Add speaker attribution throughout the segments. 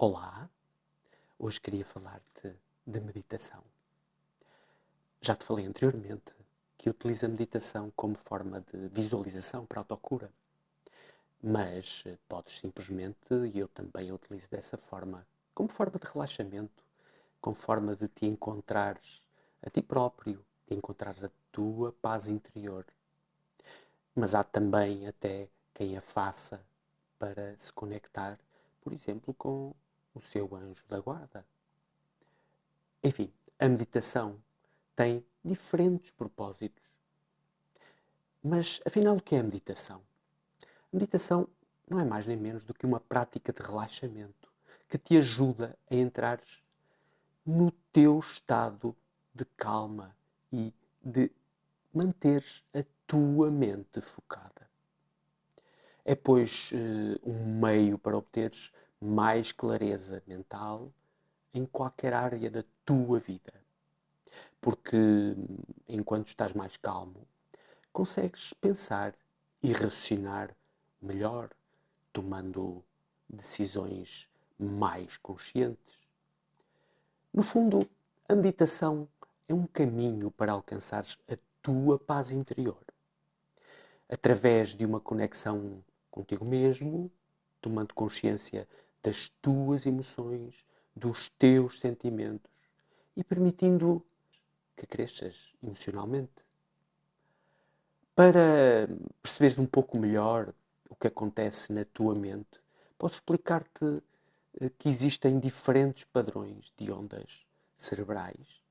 Speaker 1: Olá, hoje queria falar-te de meditação. Já te falei anteriormente que utilizo a meditação como forma de visualização para autocura, mas podes simplesmente, e eu também a utilizo dessa forma, como forma de relaxamento, como forma de te encontrares a ti próprio, de encontrares a tua paz interior. Mas há também até quem a faça para se conectar, por exemplo, com o seu anjo da guarda. Enfim, a meditação tem diferentes propósitos. Mas, afinal, o que é a meditação? A meditação não é mais nem menos do que uma prática de relaxamento que te ajuda a entrar no teu estado de calma e de manteres a tua mente focada. É, pois, um meio para obteres mais clareza mental em qualquer área da tua vida. Porque enquanto estás mais calmo, consegues pensar e raciocinar melhor, tomando decisões mais conscientes. No fundo, a meditação é um caminho para alcançares a tua paz interior. Através de uma conexão contigo mesmo, tomando consciência das tuas emoções, dos teus sentimentos e permitindo que cresças emocionalmente. Para perceberes um pouco melhor o que acontece na tua mente, posso explicar-te que existem diferentes padrões de ondas cerebrais,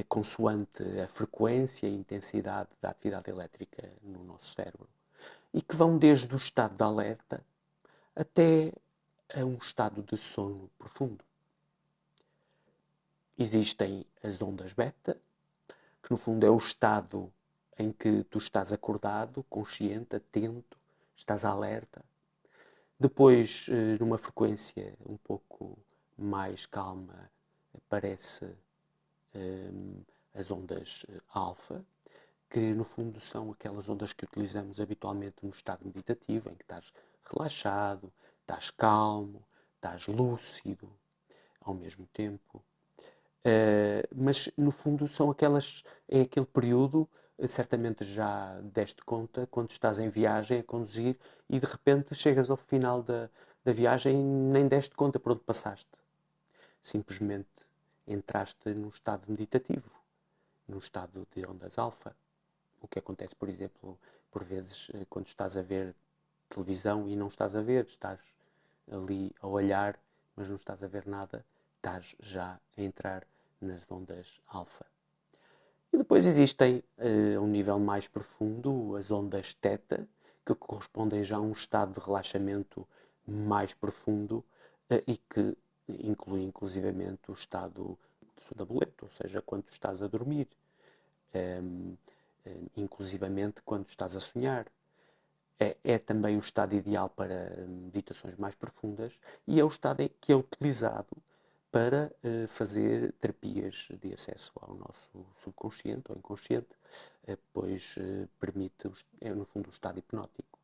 Speaker 1: consoante a frequência e intensidade da atividade elétrica no nosso cérebro, e que vão desde o estado de alerta até a um estado de sono profundo. Existem as ondas beta, que no fundo é o estado em que tu estás acordado, consciente, atento, estás alerta. Depois, numa frequência um pouco mais calma, aparece as ondas alfa, que no fundo são aquelas ondas que utilizamos habitualmente no estado meditativo, em que estás relaxado, estás calmo, estás lúcido ao mesmo tempo. Mas no fundo é aquele período, certamente já deste conta, quando estás em viagem a conduzir e de repente chegas ao final da viagem e nem deste conta por onde passaste. Simplesmente entraste num estado meditativo, num estado de ondas alfa. O que acontece, por exemplo, por vezes quando estás a ver televisão e não estás a ver, estás ali a olhar, mas não estás a ver nada, estás já a entrar nas ondas alfa. E depois existem, a um nível mais profundo, as ondas teta, que correspondem já a um estado de relaxamento mais profundo e que inclui inclusivamente o estado de sonambuleto, ou seja, quando estás a dormir, inclusivamente quando estás a sonhar. É também o estado ideal para meditações mais profundas e é o estado que é utilizado para fazer terapias de acesso ao nosso subconsciente ou inconsciente, pois permite, é no fundo, o estado hipnótico.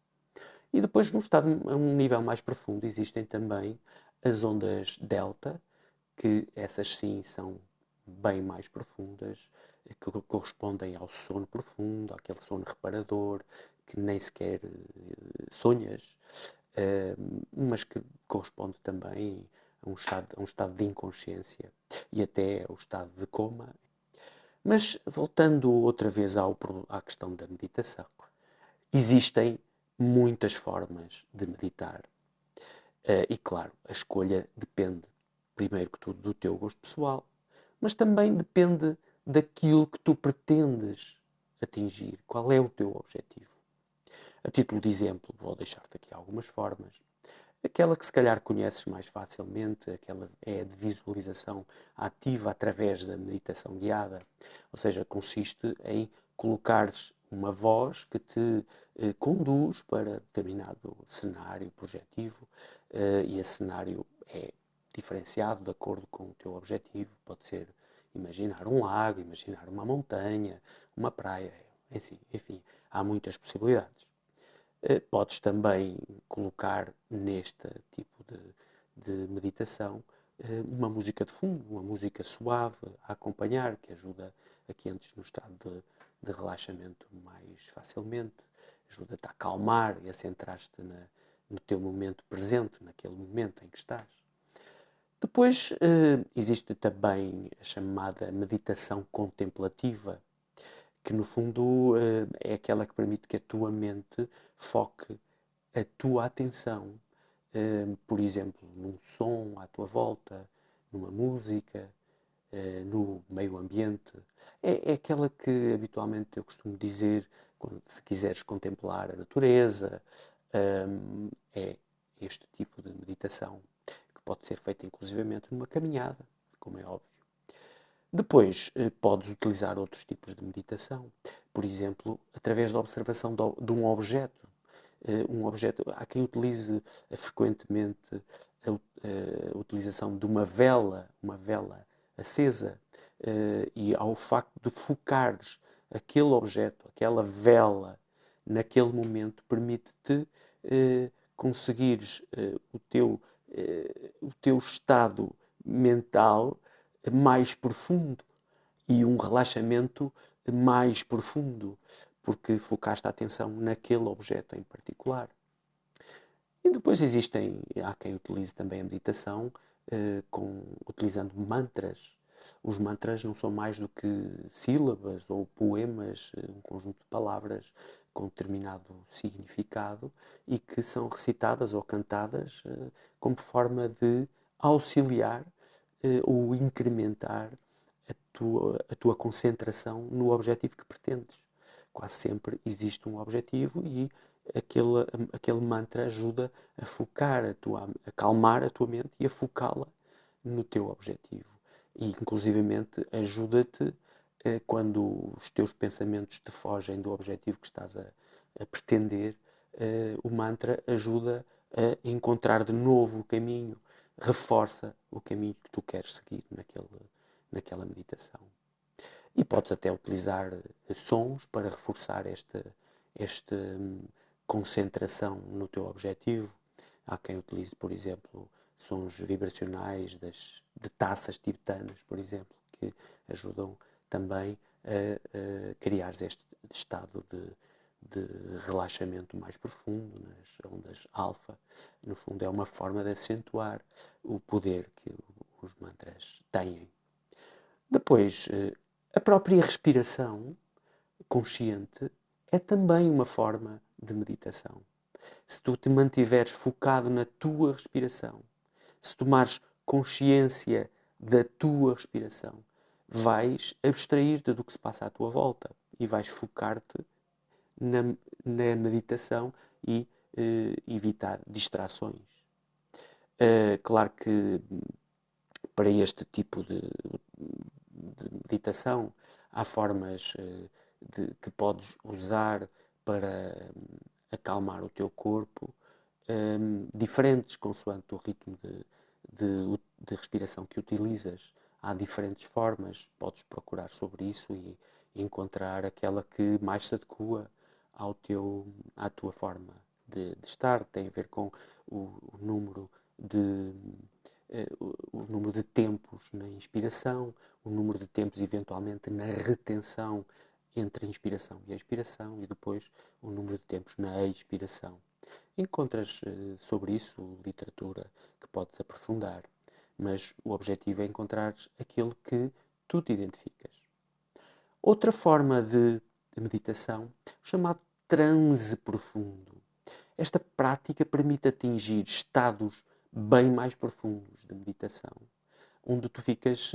Speaker 1: E depois, a um nível mais profundo, existem também as ondas delta, que essas sim são bem mais profundas, que correspondem ao sono profundo, àquele sono reparador, que nem sequer sonhas, mas que corresponde também a um estado de inconsciência e até ao estado de coma. Mas voltando outra vez à questão da meditação, existem muitas formas de meditar. E claro, a escolha depende, primeiro que tudo, do teu gosto pessoal, mas também depende daquilo que tu pretendes atingir. Qual é o teu objetivo? A título de exemplo, vou deixar-te aqui algumas formas. Aquela que se calhar conheces mais facilmente, aquela é a de visualização ativa através da meditação guiada. Ou seja, consiste em colocares uma voz que te conduz para determinado cenário projetivo e esse cenário é diferenciado de acordo com o teu objetivo. Pode ser imaginar um lago, imaginar uma montanha, uma praia, enfim, há muitas possibilidades. Podes também colocar neste tipo de meditação, uma música de fundo, uma música suave a acompanhar, que ajuda a que entres no estado de relaxamento mais facilmente, ajuda-te a acalmar e a centrar-te no teu momento presente, naquele momento em que estás. Depois existe também a chamada meditação contemplativa, que no fundo é aquela que permite que a tua mente foque a tua atenção, por exemplo, num som à tua volta, numa música, no meio ambiente. É aquela que habitualmente eu costumo dizer, se quiseres contemplar a natureza, é este tipo de meditação, que pode ser feita inclusivamente numa caminhada, como é óbvio. Depois, podes utilizar outros tipos de meditação, por exemplo, através da observação de um objeto. Há quem utilize frequentemente a utilização de uma vela acesa, e ao facto de focares aquele objeto, aquela vela, naquele momento, permite-te conseguires o teu estado mental mais profundo e um relaxamento mais profundo, porque focaste a atenção naquele objeto em particular. E depois há quem utilize também a meditação utilizando mantras. Os mantras não são mais do que sílabas ou poemas, um conjunto de palavras com determinado significado e que são recitadas ou cantadas como forma de auxiliar ou incrementar a tua concentração no objetivo que pretendes. Quase sempre existe um objetivo e aquele mantra ajuda a focar a acalmar a tua mente e a focá-la no teu objetivo. E, inclusivamente, ajuda-te quando os teus pensamentos te fogem do objetivo que estás a pretender, o mantra ajuda a encontrar de novo o caminho, reforça o caminho que tu queres seguir naquela meditação. E podes até utilizar sons para reforçar esta concentração no teu objetivo. Há quem utilize, por exemplo, sons vibracionais de taças tibetanas, por exemplo, que ajudam também a criar este estado de relaxamento mais profundo, nas ondas alfa. No fundo, é uma forma de acentuar o poder que os mantras têm. Depois, a própria respiração consciente é também uma forma de meditação. Se tu te mantiveres focado na tua respiração, se tomares consciência da tua respiração, vais abstrair-te do que se passa à tua volta e vais focar-te na meditação e evitar distrações. Claro que para este tipo de meditação há formas que podes usar para acalmar o teu corpo, diferentes consoante o ritmo de respiração que utilizas. Há diferentes formas, podes procurar sobre isso e encontrar aquela que mais se adequa à tua forma de estar. Tem a ver com o número de tempos na inspiração, o número de tempos eventualmente na retenção entre a inspiração e a expiração e depois o número de tempos na expiração. Encontras sobre isso literatura que podes aprofundar, mas o objetivo é encontrar aquilo que tu te identificas. Outra forma de meditação, chamado transe profundo. Esta prática permite atingir estados bem mais profundos de meditação, onde tu ficas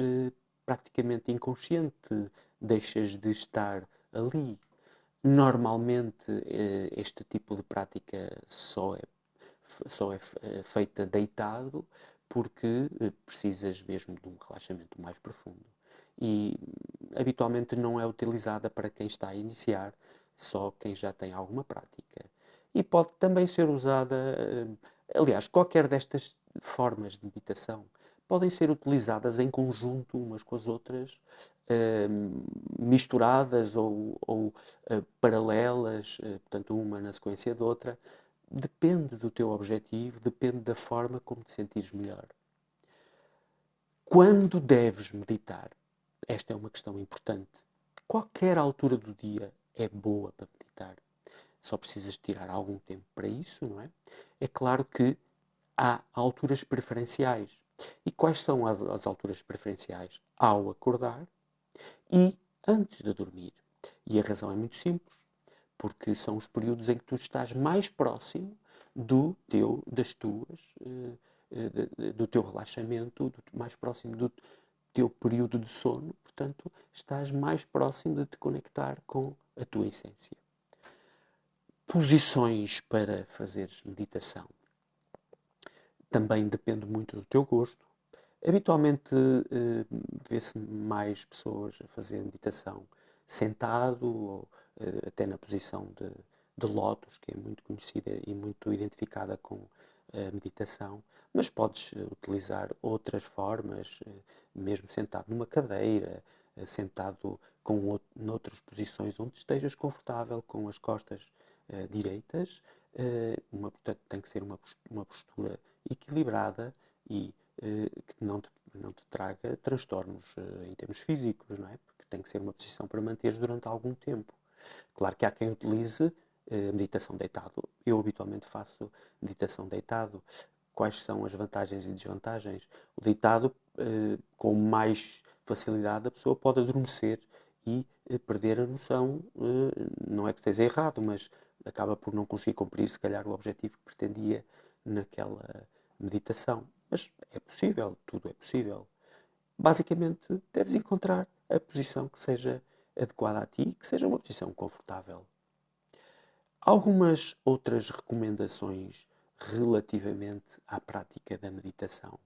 Speaker 1: praticamente inconsciente, deixas de estar ali. Normalmente este tipo de prática só é feita deitado porque precisas mesmo de um relaxamento mais profundo. E habitualmente não é utilizada para quem está a iniciar, só quem já tem alguma prática. E pode também ser usada, aliás, qualquer destas formas de meditação podem ser utilizadas em conjunto umas com as outras, misturadas ou paralelas, portanto uma na sequência de outra, depende do teu objetivo, depende da forma como te sentires melhor. Quando deves meditar? Esta é uma questão importante. Qualquer altura do dia é boa para meditar. Só precisas tirar algum tempo para isso, não é? É claro que há alturas preferenciais. E quais são as alturas preferenciais? Ao acordar e antes de dormir. E a razão é muito simples, porque são os períodos em que tu estás mais próximo do teu relaxamento, mais próximo do teu período de sono, portanto, estás mais próximo de te conectar com a tua essência. Posições para fazeres meditação. Também depende muito do teu gosto. Habitualmente vê-se mais pessoas a fazer meditação sentado ou até na posição de lótus, que é muito conhecida e muito identificada com a meditação, mas podes utilizar outras formas, mesmo sentado numa cadeira, sentado noutras posições onde estejas confortável, com as costas direitas. Portanto, tem que ser uma postura equilibrada e que não te traga transtornos em termos físicos, não é? Porque tem que ser uma posição para manteres durante algum tempo. Claro que há quem utilize meditação deitado. Eu habitualmente faço meditação deitado. Quais são as vantagens e desvantagens? O deitado, com mais facilidade, a pessoa pode adormecer e perder a noção. Não é que esteja errado, mas acaba por não conseguir cumprir, se calhar, o objetivo que pretendia naquela meditação. Mas é possível, tudo é possível. Basicamente, deves encontrar a posição que seja adequada a ti, que seja uma posição confortável. Algumas outras recomendações relativamente à prática da meditação.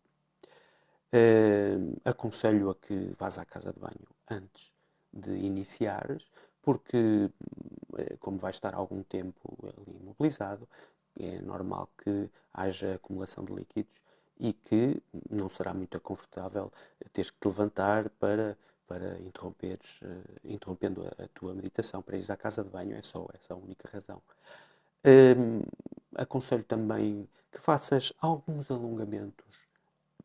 Speaker 1: Aconselho a que vás à casa de banho antes de iniciares, porque como vais estar algum tempo ali imobilizado, é normal que haja acumulação de líquidos e que não será muito confortável teres que te levantar para interrompendo a tua meditação, para ires à casa de banho. É só essa a única razão. Aconselho também que faças alguns alongamentos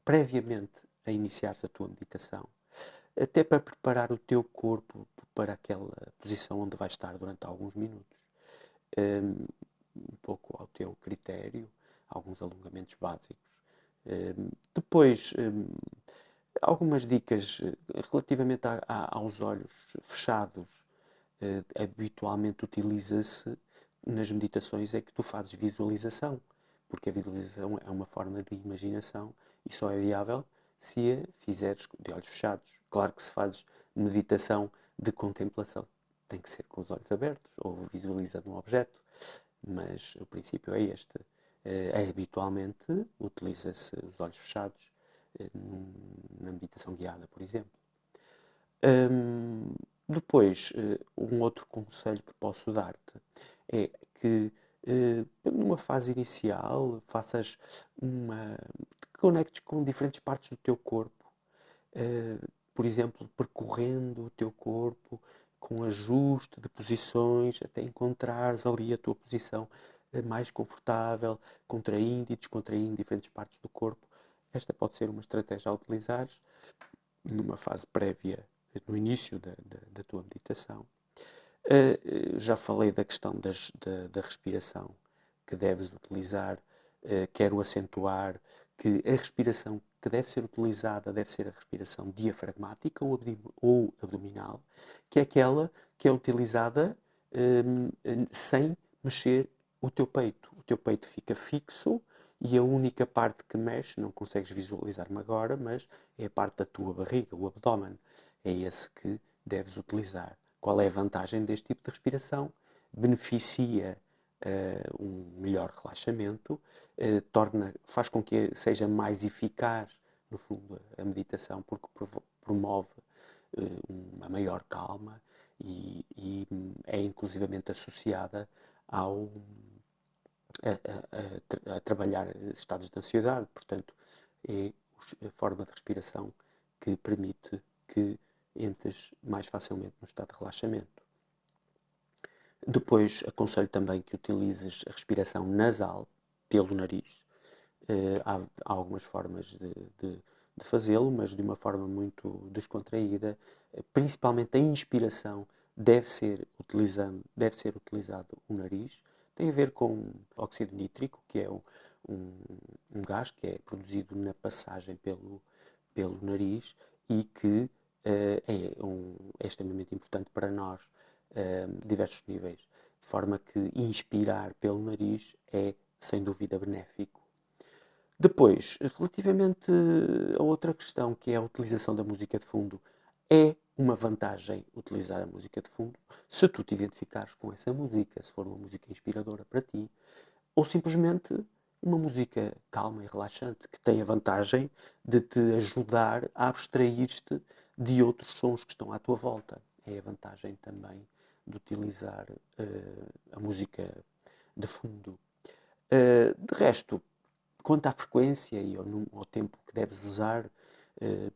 Speaker 1: previamente a iniciares a tua meditação, até para preparar o teu corpo para aquela posição onde vais estar durante alguns minutos. Um pouco ao teu critério, alguns alongamentos básicos. Depois, algumas dicas relativamente aos olhos fechados. Habitualmente utiliza-se nas meditações é que tu fazes visualização, porque a visualização é uma forma de imaginação e só é viável se a fizeres de olhos fechados. Claro que se fazes meditação de contemplação, tem que ser com os olhos abertos ou visualizando um objeto, mas o princípio é este. Habitualmente utiliza-se os olhos fechados na meditação guiada, por exemplo. Depois, um outro conselho que posso dar-te é que numa fase inicial te conectes com diferentes partes do teu corpo, por exemplo, percorrendo o teu corpo com ajuste de posições até encontrares ali a tua posição mais confortável, contraindo e descontraindo diferentes partes do corpo. Esta pode ser uma estratégia a utilizares numa fase prévia, no início da tua meditação. Já falei da questão da respiração que deves utilizar. Quero acentuar que a respiração que deve ser utilizada deve ser a respiração diafragmática ou abdominal, que é aquela que é utilizada sem mexer o teu peito. O teu peito fica fixo e a única parte que mexe, não consegues visualizar-me agora, mas é a parte da tua barriga, o abdômen. É esse que deves utilizar. Qual é a vantagem deste tipo de respiração? Beneficia um melhor relaxamento, faz com que seja mais eficaz, no fundo, a meditação, porque promove uma maior calma e é inclusivamente associada a trabalhar estados de ansiedade. Portanto, é a forma de respiração que permite que entres mais facilmente no estado de relaxamento. Depois aconselho também que utilizes a respiração nasal pelo nariz. Há algumas formas de fazê-lo, mas de uma forma muito descontraída. Principalmente a inspiração deve ser utilizado o nariz. Tem a ver com óxido nítrico, que é um, um gás que é produzido na passagem pelo nariz e que é extremamente importante para nós, diversos níveis. De forma que inspirar pelo nariz é, sem dúvida, benéfico. Depois, relativamente a outra questão, que é a utilização da música de fundo, é uma vantagem utilizar a música de fundo se tu te identificares com essa música, se for uma música inspiradora para ti, ou simplesmente uma música calma e relaxante, que tem a vantagem de te ajudar a abstrair-te de outros sons que estão à tua volta. É a vantagem também de utilizar a música de fundo. De resto, quanto à frequência e ao tempo que deves usar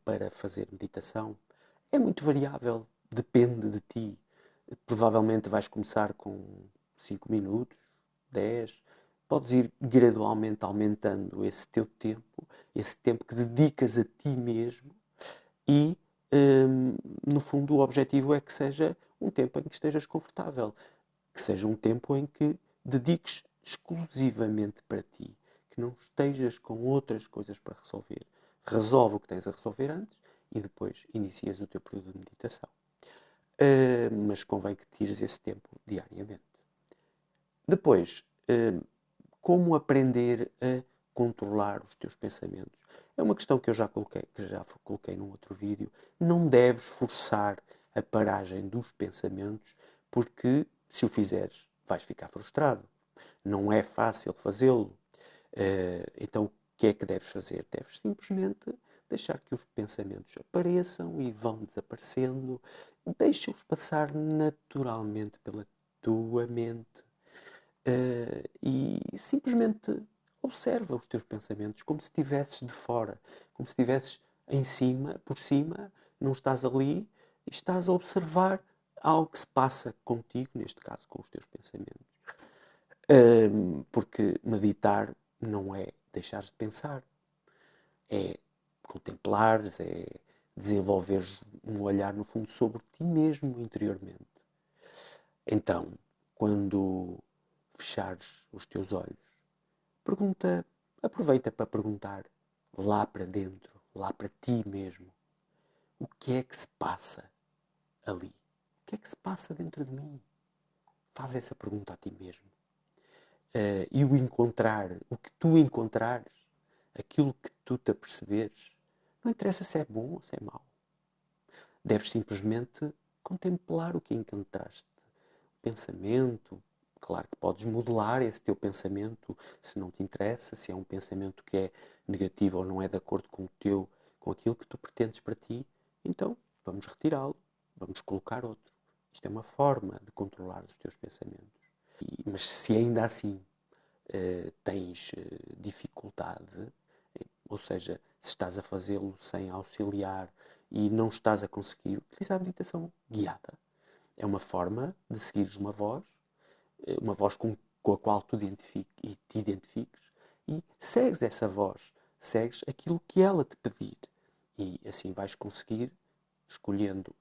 Speaker 1: para fazer meditação, é muito variável, depende de ti. Provavelmente vais começar com 5 minutos, 10. Podes ir gradualmente aumentando esse teu tempo, esse tempo que dedicas a ti mesmo e, no fundo, o objetivo é que seja um tempo em que estejas confortável, que seja um tempo em que dediques exclusivamente para ti, que não estejas com outras coisas para resolver. Resolve o que tens a resolver antes e depois inicias o teu período de meditação. Mas convém que tires esse tempo diariamente. Depois, como aprender a controlar os teus pensamentos? É uma questão que eu já coloquei num outro vídeo. Não deves forçar a paragem dos pensamentos, porque se o fizeres, vais ficar frustrado. Não é fácil fazê-lo. Então, o que é que deves fazer? Deves simplesmente deixar que os pensamentos apareçam e vão desaparecendo. Deixa-os passar naturalmente pela tua mente. E simplesmente observa os teus pensamentos como se estivesses de fora, como se estivesses em cima, por cima, não estás ali e estás a observar algo que se passa contigo, neste caso com os teus pensamentos. Porque meditar não é deixares de pensar, é contemplares, é desenvolveres um olhar no fundo sobre ti mesmo interiormente. Então, quando fechares os teus olhos, aproveita para perguntar lá para dentro, lá para ti mesmo, o que é que se passa ali? O que é que se passa dentro de mim? Faz essa pergunta a ti mesmo. E o que tu encontrares, aquilo que tu te aperceberes, não interessa se é bom ou se é mau. Deves simplesmente contemplar o que encontraste. Pensamento, claro que podes modelar esse teu pensamento se não te interessa, se é um pensamento que é negativo ou não é de acordo com aquilo que tu pretendes para ti, então vamos retirá-lo, vamos colocar outro. Isto é uma forma de controlar os teus pensamentos. Mas se ainda assim tens dificuldade, ou seja, se estás a fazê-lo sem auxiliar e não estás a conseguir, utiliza a meditação guiada. É uma forma de seguires uma voz com a qual tu te identifiques e segues essa voz, segues aquilo que ela te pedir. E assim vais conseguir, escolhendo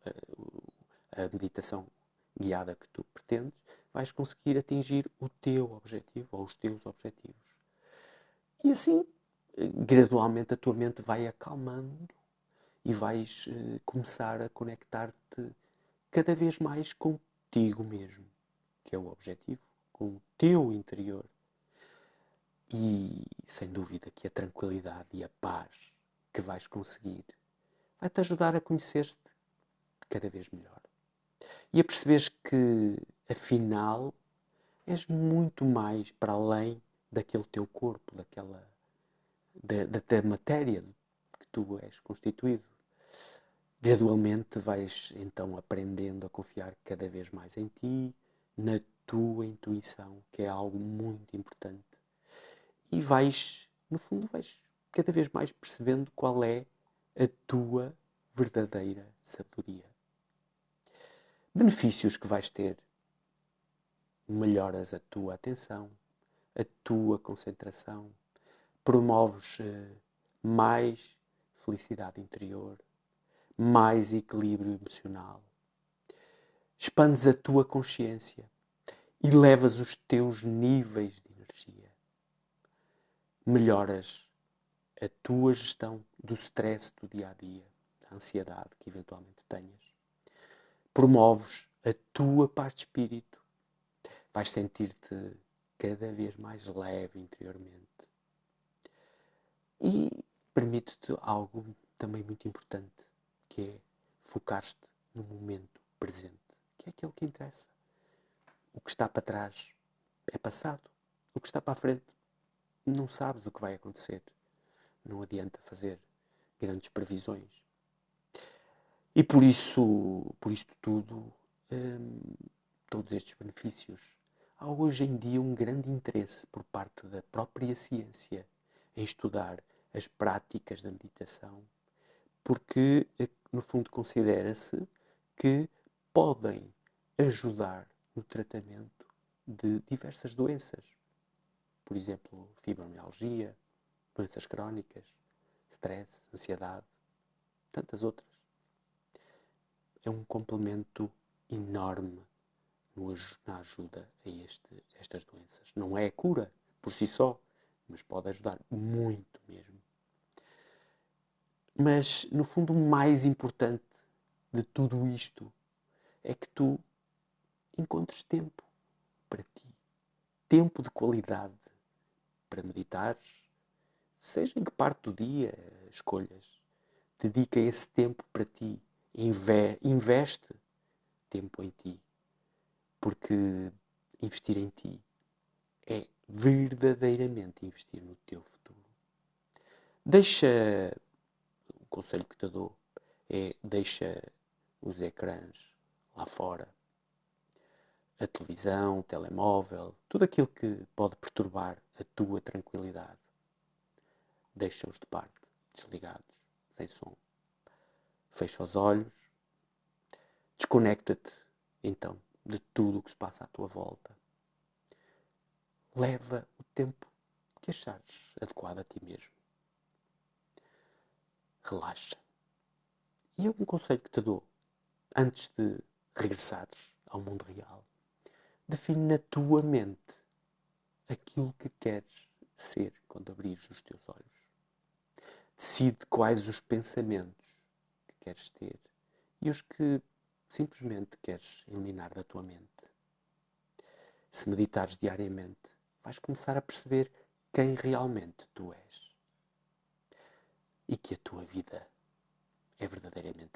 Speaker 1: a meditação guiada que tu pretendes, vais conseguir atingir o teu objetivo ou os teus objetivos. E assim, gradualmente a tua mente vai acalmando e vais começar a conectar-te cada vez mais contigo mesmo, que é o objetivo, com o teu interior. E sem dúvida que a tranquilidade e a paz que vais conseguir vai-te ajudar a conhecer-te cada vez melhor. E a perceberes que, afinal, és muito mais para além daquele teu corpo, da matéria que tu és constituído. Gradualmente vais então aprendendo a confiar cada vez mais em ti, na tua intuição, que é algo muito importante. E no fundo, vais cada vez mais percebendo qual é a tua verdadeira sabedoria. Benefícios que vais ter melhoras a tua atenção, a tua concentração, promoves mais felicidade interior, mais equilíbrio emocional, expandes a tua consciência, elevas os teus níveis de energia, melhoras a tua gestão do stress do dia-a-dia, da ansiedade que eventualmente tenhas, promoves a tua parte de espírito, vais sentir-te cada vez mais leve interiormente e permite-te algo também muito importante, que é focar-te no momento presente, que é aquele que interessa. O que está para trás é passado. O que está para a frente, não sabes o que vai acontecer. Não adianta fazer grandes previsões. E por isto tudo, todos estes benefícios, há hoje em dia um grande interesse por parte da própria ciência em estudar as práticas da meditação, porque, no fundo, considera-se que podem ajudar no tratamento de diversas doenças. Por exemplo, fibromialgia, doenças crónicas, stress, ansiedade, tantas outras. É um complemento enorme na ajuda a estas doenças. Não é a cura por si só, mas pode ajudar muito mesmo. Mas, no fundo, o mais importante de tudo isto é que tu encontres tempo para ti. Tempo de qualidade para meditar, seja em que parte do dia escolhas. Dedica esse tempo para ti. Investe tempo em ti. Porque investir em ti é verdadeiramente investir no teu futuro. O conselho que te dou é deixa os ecrãs lá fora. A televisão, o telemóvel, tudo aquilo que pode perturbar a tua tranquilidade. Deixa-os de parte, desligados, sem som. Fecha os olhos, desconecta-te, então, de tudo o que se passa à tua volta. Leva o tempo que achares adequado a ti mesmo. Relaxa. E um conselho que te dou, antes de regressares ao mundo real, define na tua mente aquilo que queres ser quando abrires os teus olhos. Decide quais os pensamentos que queres ter e os que simplesmente queres eliminar da tua mente. Se meditares diariamente, vais começar a perceber quem realmente tu és e que a tua vida é verdadeiramente